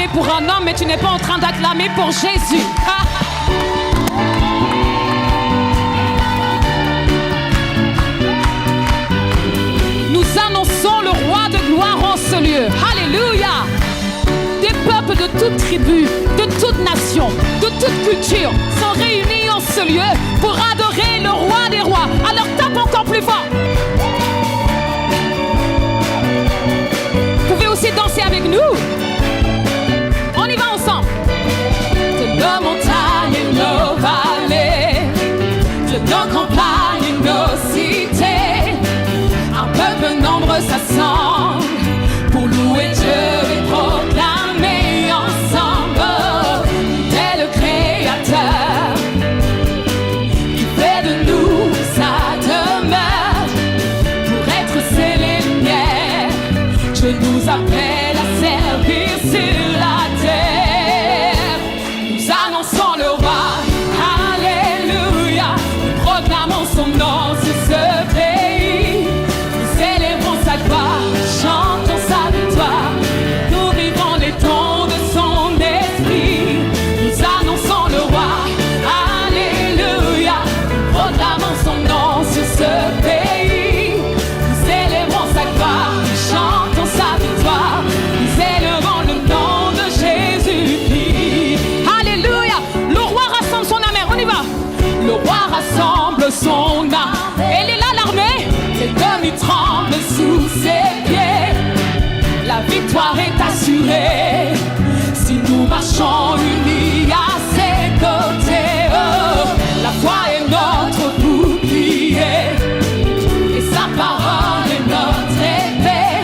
acclamé pour un homme, mais tu n'es pas en train d'acclamer pour Jésus. Nous annonçons le roi de gloire en ce lieu. Alléluia. Des peuples de toute tribu, de toute nation, de toute culture sont réunis en ce lieu pour adorer le roi des rois. Alors tape encore plus fort. Vous pouvez aussi danser avec nous. On y va ensemble. De nos montagnes et nos vallées, de nos campagnes et nos cités, un peuple nombreux s'assemble pour louer Dieu et proclamer ensemble. Il est le Créateur qui fait de nous sa demeure. Pour être ses lumières, Dieu nous appelle à servir sur la terre. Nous annonçons le roi, alléluia. Nous proclamons son nom sur ce pays. Nous célébrons sa gloire, chantons sa victoire. Nous vivons les dons de son esprit. Nous annonçons le roi, alléluia. Nous proclamons son nom sur ce pays. Nous célébrons sa gloire, chantons sa victoire. Nous élevons le nom de Jésus-Christ. Alléluia. Le roi rassemble son armée. On y va. Le roi rassemble son armée. Elle est là l'armée. Les demi tremblent sous ses pieds. La victoire est assurée si nous marchons unis à ses côtés. Oh, la foi est notre bouclier et sa parole est notre épée.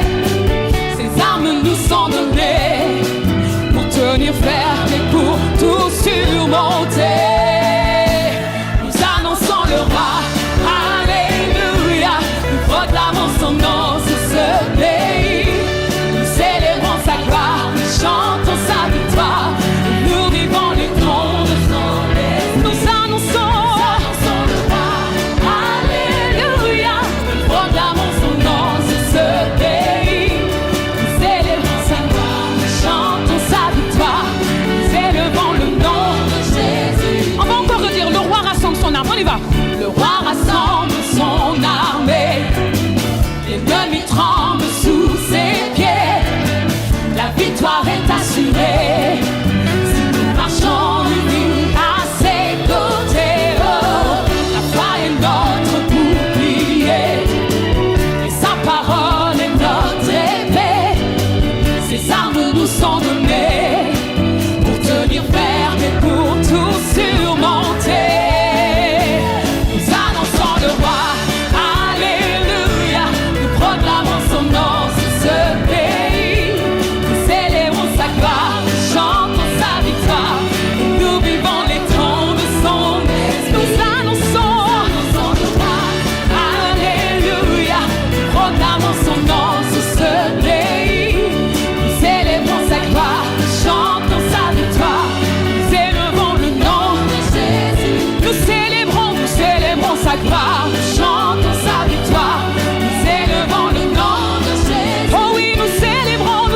Ses armes nous sont données pour tenir ferme et pour tout surmonter. Nous annonçons le roi, alléluia. Nous proclamons son nom sur ce pays. Nous célébrons sa gloire, nous chantons sa victoire. Nous vivons les dons de son esprit. Nous annonçons le roi, alléluia. Nous proclamons son nom sur ce pays. Nous célébrons sa gloire, nous chantons sa victoire. Nous élevons le nom de Jésus. On va encore redire, le roi rassemble son armée. On y va. Le roi rassemble son armée. L'ennemi tremble sous ses pieds. La victoire est assurée si nous marchons unis à ses côtés. Oh, la foi est notre bouclier et sa parole est notre épée. Ses armes nous sont données pour tenir ferme et pour tout surmonter. Nous annonçons le roi, alléluia. Nous proclamons son nom sur ce pays. Nous célébrons sa gloire, nous chantons sa victoire. Nous vivons les dons de son esprit. Nous annonçons le roi, alléluia. Nous proclamons son nom sur ce pays. Nous célébrons sa gloire, nous chantons sa victoire. Nous élevons le nom de Jésus. Nous célébrons sa gloire, nous chantons sa victoire. Nous élevons le nom de Jésus. Oh oui, nous célébrons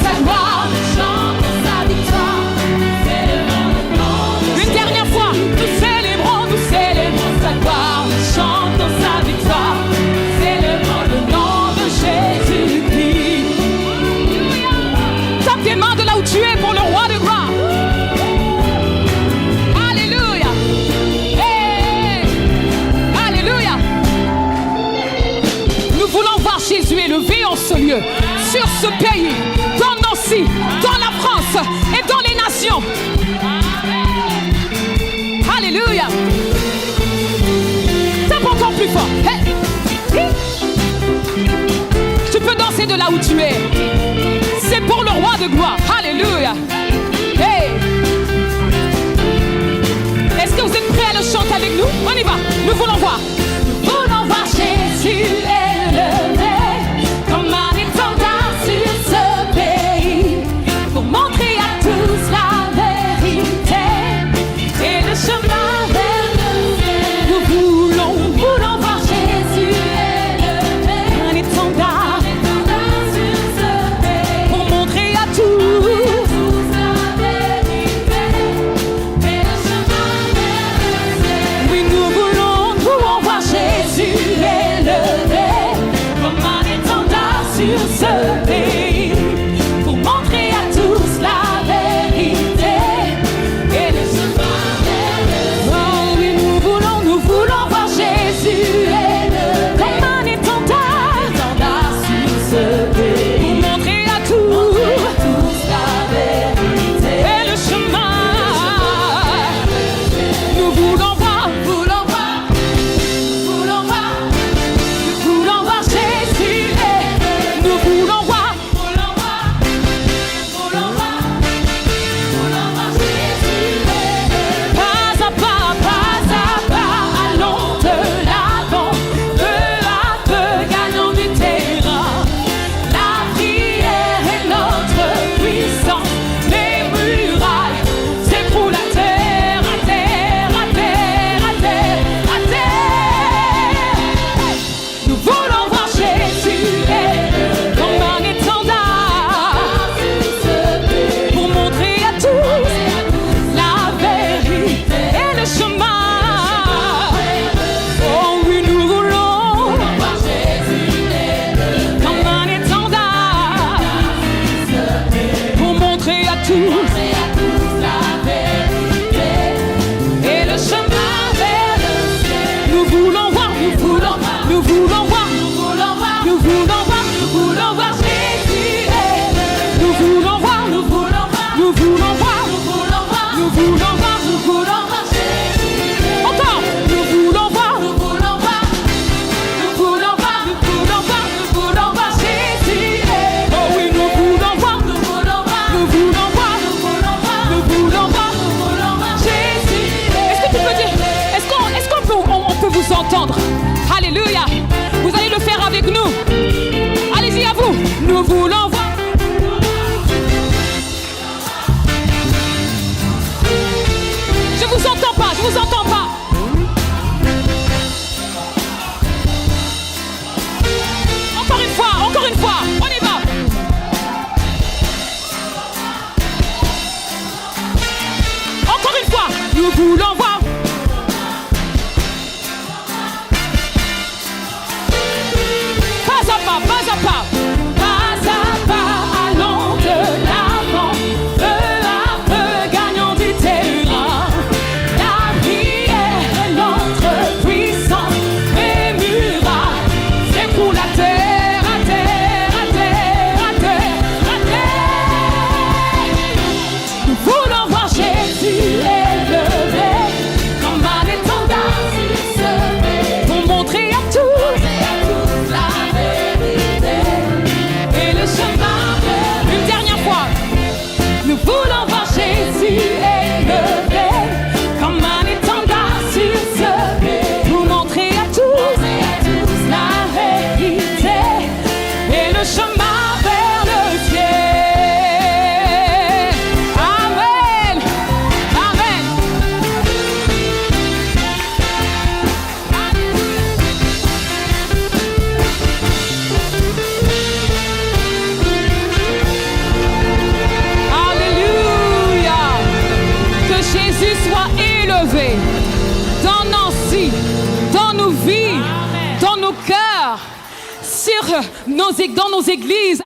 sa gloire, nous chantons sa victoire. Nous élevons le nom de Jésus. Une dernière fois, nous célébrons sa gloire, nous chantons sa victoire. Nous élevons le nom de Jésus-Christ. Tape tes mains de là où tu es pour le roi de gloire. Alléluia. Hey. Alléluia. Nous voulons voir Jésus élevé en ce lieu, sur ce pays, dans Nancy, dans la France et dans les nations. Alléluia. Tape encore plus fort. Hey. Hey. Tu peux danser de là où tu es. C'est pour le roi de gloire. Alléluia. Hey. Est-ce que vous êtes prêts à le chanter avec nous? On y va. Nous voulons voir. Nous voulons voir Jésus élevé comme un étendard sur ce pays, pour montrer à tous la vérité et le chemin vers le ciel. Nous voulons voir Jésus élevé, un étendard sur ce pays, pour montrer à tous voulons voir. Pas à pas, pas à pas. Pas à pas, allons de l'avant. Peu à peu, gagnons du terrain. La prière est notre puissance. Les murailles, c'est pour la terre, à terre, à terre, à terre, à terre. Nous voulons voir Jésus élevé comme un étendard sur ce pays, pour montrer à tous la vérité et le chemin vers. Une dernière fois. Nous voulons voir Jésus élevé comme un étendard sur ce pays, pour montrer à tous la vérité et le chemin vers le ciel. Amen. Amen. Alléluia. Que Jésus soit élevé dans Nancy, dans nos vies, dans nos cœurs, dans nos églises.